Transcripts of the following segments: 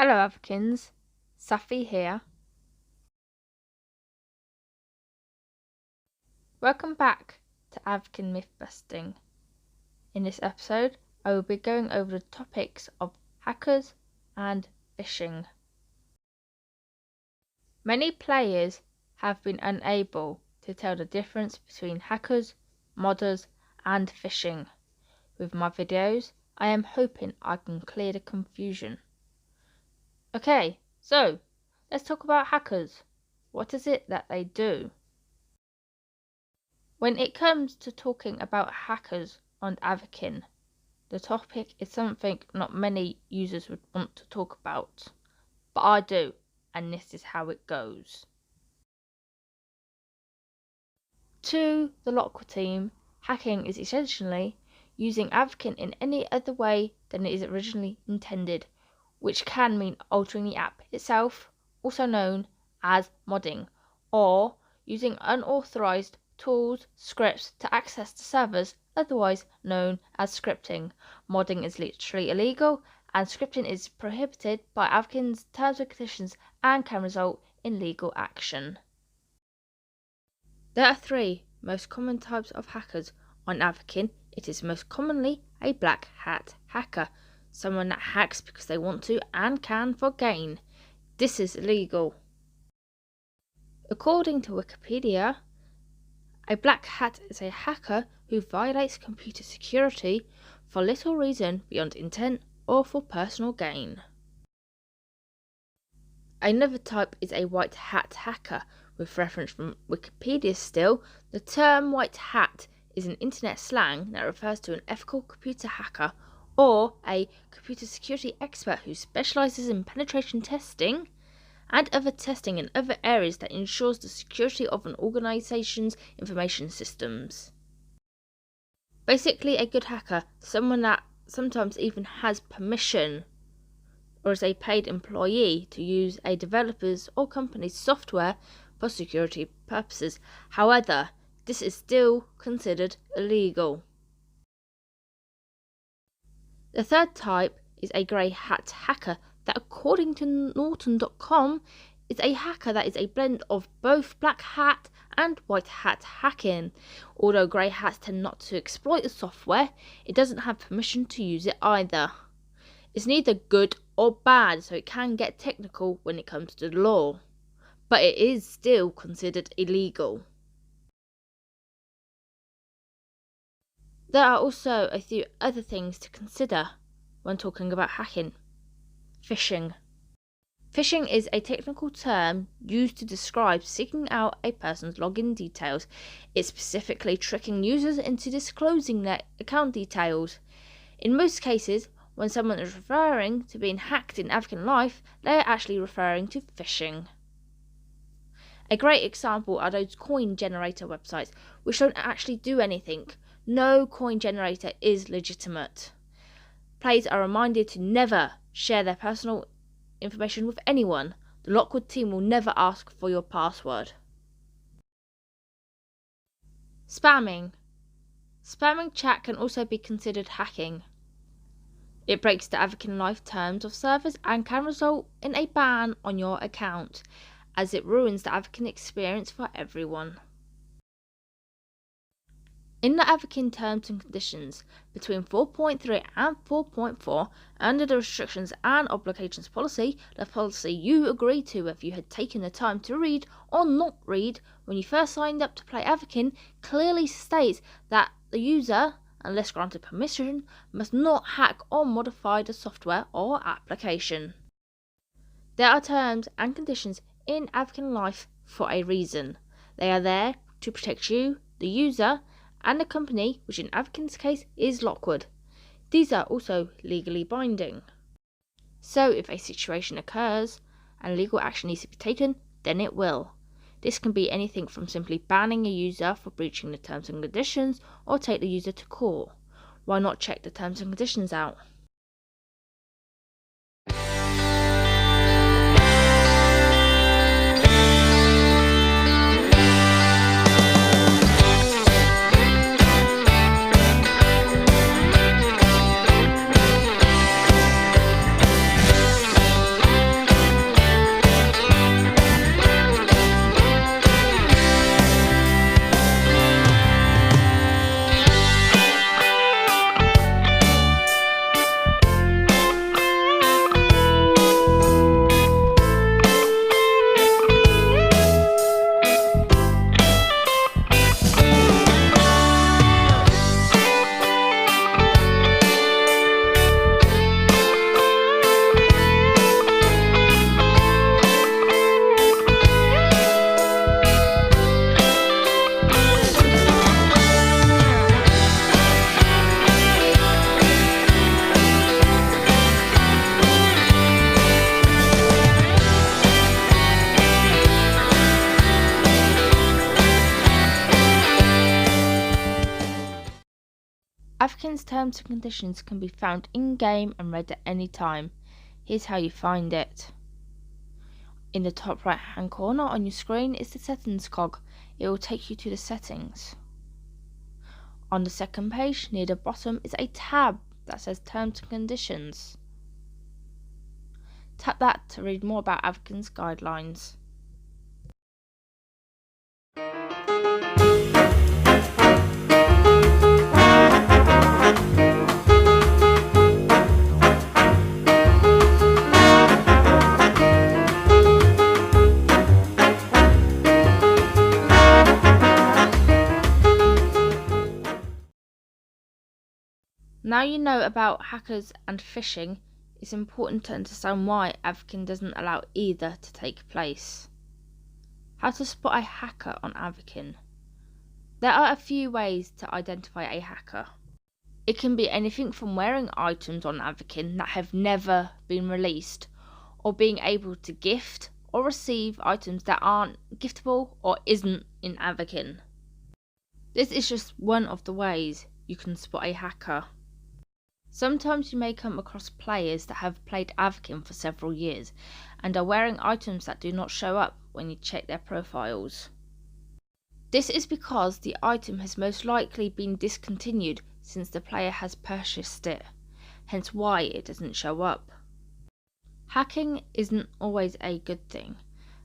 Hello Avakins, Saphieee here. Welcome back to Avakin Mythbusting. In this episode, I will be going over the topics of hackers and phishing. Many players have been unable to tell the difference between hackers, modders and phishing. With my videos, I am hoping I can clear the confusion. Okay, so let's talk about hackers. What is it that they do? When it comes to talking about hackers on Avakin, the topic is something not many users would want to talk about, but I do, and this is how it goes. To the Lockwood team, hacking is essentially using Avakin in any other way than it is originally intended, which can mean altering the app itself, also known as modding, or using unauthorized tools, scripts to access the servers, otherwise known as scripting. Modding is literally illegal, and scripting is prohibited by Avakin's terms and conditions and can result in legal action. There are three most common types of hackers on Avakin. It is most commonly a black hat hacker, someone that hacks because they want to and can for gain. This is illegal. According to Wikipedia, a black hat is a hacker who violates computer security for little reason beyond intent or for personal gain. Another type is a white hat hacker. With reference from Wikipedia still, the term white hat is an internet slang that refers to an ethical computer hacker or a computer security expert who specialises in penetration testing and other testing in other areas that ensures the security of an organisation's information systems. Basically, a good hacker, someone that sometimes even has permission or is a paid employee to use a developer's or company's software for security purposes. However, this is still considered illegal. The third type is a grey hat hacker that, according to Norton.com, is a hacker that is a blend of both black hat and white hat hacking. Although grey hats tend not to exploit the software, it doesn't have permission to use it either. It's neither good or bad, so it can get technical when it comes to the law, but it is still considered illegal. There are also a few other things to consider when talking about hacking. Phishing. Phishing is a technical term used to describe seeking out a person's login details. It's specifically tricking users into disclosing their account details. In most cases, when someone is referring to being hacked in Avakin life, they are actually referring to phishing. A great example are those coin generator websites, which don't actually do anything. No coin generator is legitimate. Players are reminded to never share their personal information with anyone. The Lockwood team will never ask for your password. Spamming. Spamming chat can also be considered hacking. It breaks the Avakin life terms of service and can result in a ban on your account, as it ruins the Avakin experience for everyone. In the Avakin terms and conditions, between 4.3 and 4.4, under the restrictions and obligations policy, the policy you agreed to if you had taken the time to read or not read when you first signed up to play Avakin, clearly states that the user, unless granted permission, must not hack or modify the software or application. There are terms and conditions in Avakin life for a reason. They are there to protect you, the user, and the company, which in Avakin's case is Lockwood. These are also legally binding. So if a situation occurs and legal action needs to be taken, then it will. This can be anything from simply banning a user for breaching the terms and conditions or take the user to court. Why not check the terms and conditions out? Avakin's terms and conditions can be found in-game and read at any time. Here's how you find it. In the top right hand corner on your screen is the settings cog. It will take you to the settings. On the second page near the bottom is a tab that says terms and conditions. Tap that to read more about Avakin's guidelines. Now you know about hackers and phishing, it's important to understand why Avakin doesn't allow either to take place. How to spot a hacker on Avakin. There are a few ways to identify a hacker. It can be anything from wearing items on Avakin that have never been released, or being able to gift or receive items that aren't giftable or isn't in Avakin. This is just one of the ways you can spot a hacker. Sometimes you may come across players that have played Avakin for several years and are wearing items that do not show up when you check their profiles. This is because the item has most likely been discontinued since the player has purchased it, hence why it doesn't show up. Hacking isn't always a good thing,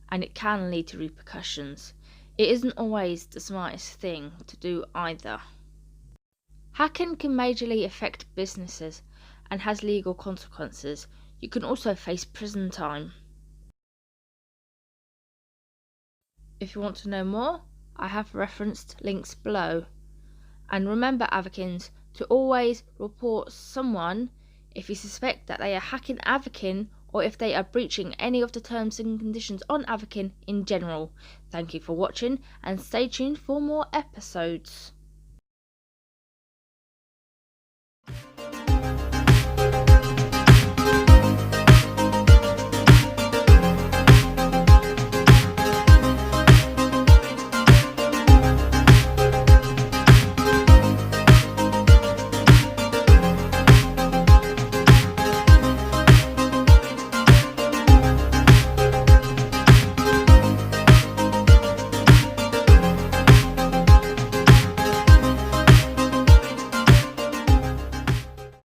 and it can lead to repercussions. It isn't always the smartest thing to do either. Hacking can majorly affect businesses and has legal consequences. You can also face prison time. If you want to know more, I have referenced links below. And remember, Avakins, to always report someone if you suspect that they are hacking Avakin or if they are breaching any of the terms and conditions on Avakin in general. Thank you for watching and stay tuned for more episodes.